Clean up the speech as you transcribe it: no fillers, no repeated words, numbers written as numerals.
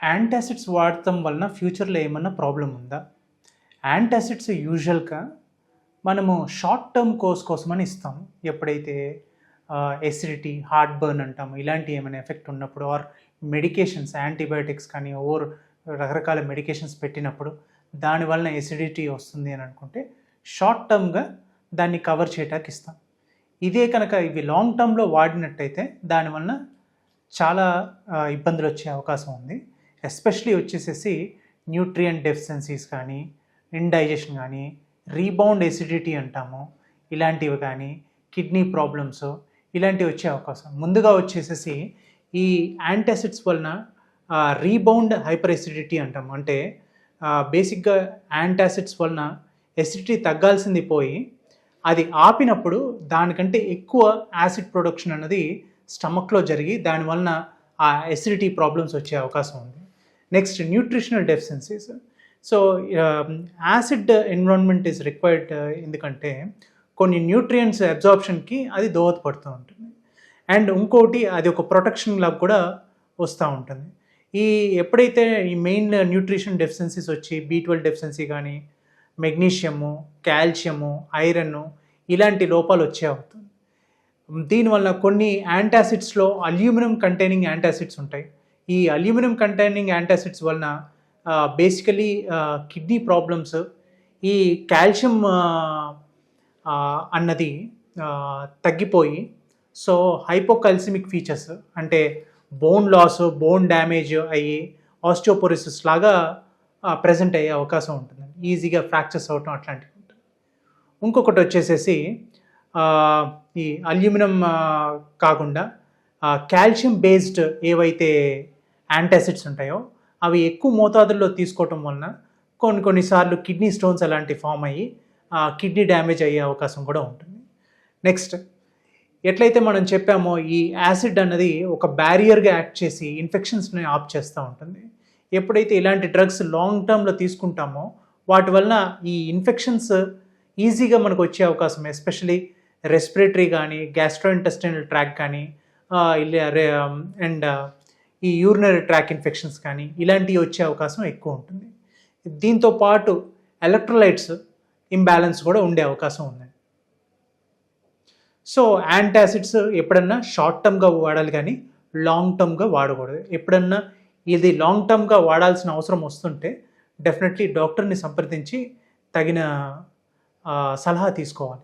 Antacids వాడటం వలన ఫ్యూచర్లో ఏమన్నా ప్రాబ్లం ఉందా? యాంటాసిడ్స్ యూజువల్గా మనము షార్ట్ టర్మ్ కోర్స్ కోసమని ఇస్తాము. ఎప్పుడైతే ఎసిడిటీ, హార్ట్ బర్న్ అంటాము, ఇలాంటి ఏమైనా ఎఫెక్ట్ ఉన్నప్పుడు, ఆర్ మెడికేషన్స్, యాంటీబయాటిక్స్ కానీ రకరకాల మెడికేషన్స్ పెట్టినప్పుడు దానివలన ఎసిడిటీ వస్తుంది అని అనుకుంటే షార్ట్ టర్మ్గా దాన్ని కవర్ చేయడానికి ఇస్తాం. ఇదే కనుక ఇవి లాంగ్ టర్మ్లో వాడినట్టయితే దానివలన చాలా ఇబ్బందులు వచ్చే అవకాశం ఉంది. ఎస్పెషలీ వచ్చేసేసి న్యూట్రియంట్ డెఫిషియన్సీస్ కానీ, ఇండైజెషన్ కానీ, రీబౌండ్ ఎసిడిటీ అంటాము, ఇలాంటివి కానీ, కిడ్నీ ప్రాబ్లమ్స్ ఇలాంటివి వచ్చే అవకాశం. ముందుగా వచ్చేసేసి ఈ యాంటాసిడ్స్ వలన రీబౌండ్ హైపర్ ఎసిడిటీ అంటాము. అంటే బేసిక్గా యాంటాసిడ్స్ వలన ఎసిడిటీ తగ్గాల్సింది పోయి అది ఆపినప్పుడు దానికంటే ఎక్కువ యాసిడ్ ప్రొడక్షన్ అన్నది స్టమక్లో జరిగి దానివలన ఆ ఎసిడిటీ ప్రాబ్లమ్స్ వచ్చే అవకాశం ఉంది. Next nutritional deficiencies. So acid environment is required, ఎందుకంటే కొన్ని న్యూట్రియంట్స్ అబ్జార్ప్షన్కి అది దోహదపడుతూ ఉంటుంది. అండ్ ఇంకోటి అది ఒక ప్రొటెక్షన్ లాగా కూడా వస్తూ ఉంటుంది. ఎప్పుడైతే ఈ మెయిన్ న్యూట్రిషన్ డెఫిషియన్సీస్ వచ్చి B12 డెఫిషియన్సీ కానీ, మెగ్నీషియము, కాల్షియము, ఐరన్ ఇలాంటి లోపాలు వచ్చే అవుతుంది. దీనివల్ల కొన్ని యాంటాసిడ్స్లో అల్యూమినియం కంటైనింగ్ యాంటాసిడ్స్ ఉంటాయి. ఈ అల్యూమినియం కంటైనింగ్ యాంటాసిడ్స్ వలన బేసికలీ కిడ్నీ ప్రాబ్లమ్స్, ఈ కాల్షియం అన్నది తగ్గిపోయి సో హైపోకాల్సిమిక్ ఫీచర్స్ అంటే బోన్ లాస్, బోన్ డ్యామేజ్ అయ్యి ఆస్టియోపోరోసిస్ లాగా ప్రజెంట్ అయ్యే అవకాశం ఉంటుంది. ఈజీగా ఫ్రాక్చర్స్ అవటం అట్లాంటివి ఉంటుంది. ఇంకొకటి వచ్చేసేసి ఈ అల్యూమినియం కాకుండా కాల్షియం బేస్డ్ ఏవైతే యాంటాసిడ్స్ ఉంటాయో అవి ఎక్కువ మోతాదుల్లో తీసుకోవటం వలన కొన్నిసార్లు కిడ్నీ స్టోన్స్ అలాంటి ఫామ్ అయ్యి కిడ్నీ డ్యామేజ్ అయ్యే అవకాశం కూడా ఉంటుంది. నెక్స్ట్, ఎట్లయితే మనం చెప్పామో ఈ యాసిడ్ అన్నది ఒక బ్యారియర్గా యాక్ట్ చేసి ఇన్ఫెక్షన్స్ని ఆఫ్ చేస్తూ ఉంటుంది. ఎప్పుడైతే ఇలాంటి డ్రగ్స్ లాంగ్ టర్మ్లో తీసుకుంటామో వాటి వలన ఈ ఇన్ఫెక్షన్స్ ఈజీగా మనకు వచ్చే అవకాశం, ఎస్పెషలీ రెస్పిరేటరీ కానీ, గ్యాస్ట్రోఇంటెస్టైనల్ ట్రాక్ కానీ, అండ్ ఈ యూరినరీ ట్రాక్ ఇన్ఫెక్షన్స్ కానీ ఇలాంటివి వచ్చే అవకాశం ఎక్కువ ఉంటుంది. దీంతో పాటు ఎలక్ట్రోలైట్స్ ఇంబ్యాలెన్స్ కూడా ఉండే అవకాశం ఉంది. సో యాంటాసిడ్స్ ఎప్పుడన్నా షార్ట్ టర్మ్గా వాడాలి కానీ లాంగ్ టర్మ్గా వాడకూడదు. ఎప్పుడన్నా ఇది లాంగ్ టర్మ్గా వాడాల్సిన అవసరం వస్తుంటే డెఫినెట్లీ డాక్టర్ని సంప్రదించి తగిన సలహా తీసుకోవాలి.